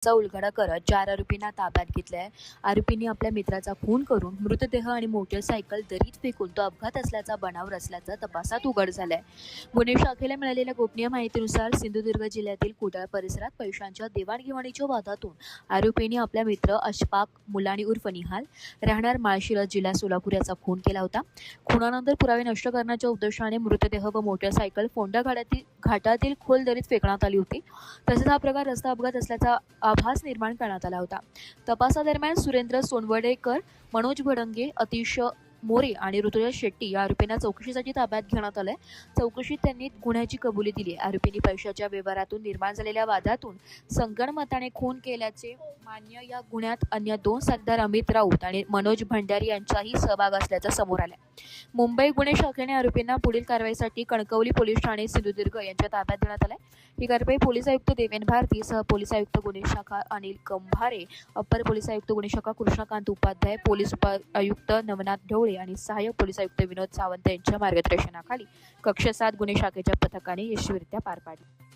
चा उलगडा करत 4 आरोपींना ताब्यात घेतलाय। आरोपींनी आपल्या मित्राचा खून करून मृतदेह आणि मोटरसायकल दरीत फेकून तो अपघात असल्याचा बनाव रचल्याचं तपासात उघड झालंय। गुन्हे शाखेला मिळालेल्या गोपनीय माहितीनुसार सिंधुदुर्ग जिल्ह्यातील कुडाळ परिसरात पैशांच्या देवाणघेवाणीच्या वादातून आरोपींनी आपला मित्र अशफाक मुलानी उर्फ निहाल राहणार माळशिरस जिल्हा सोलापूर याचा खून केला होता। खुनानंतर पुरावे नष्ट करण्याच्या उद्देशाने मृतदेह व मोटरसायकल फोंडा घाटातील खोल दरीत फेकण्यात आली होती। तसेच हा प्रकार रस्ता अपघात असल्याचा आभास निर्माण करण्यात आला होता। तपासादरम्यान सुरेंद्र सोनवडेकर, मनोज भडंगे, अतिश मोरे आणि ऋतुराज शेट्टी या आरोपींना चौकशीसाठी ताब्यात घेण्यात आले। चौकशीत त्यांनी गुन्ह्याची कबुली दिली। आरोपींनी पैशाच्या व्यवहारातून निर्माण झालेल्या वादातून संगनमताने खून केल्याचे मान्य। या गुन्ह्यात अन्य 2 साथीदार अमित राऊत आणि मनोज भंडारी यांचाही सहभाग असल्याचं समोर आलं। मुंबई गुन्हे शाखेने आरोपींना पुढील कारवाईसाठी कणकवली पोलीस ठाणे सिंधुदुर्ग यांच्या ताब्यात देण्यात आले। ही कारवाई पोलीस आयुक्त देवेन भारती, सह पोलीस आयुक्त गुन्हे शाखा अनिल कंभारे, अप्पर पोलीस आयुक्त गुन्हे शाखा कृष्णकांत उपाध्याय, पोलीस आयुक्त नवनाथ ढवळे आणि सहाय्यक पोलीस आयुक्त विनोद सावंत यांच्या मार्गदर्शनाखाली कक्ष 7 गुन्हे शाखेच्या पथकाने यशस्वीरित्या पार पाडली।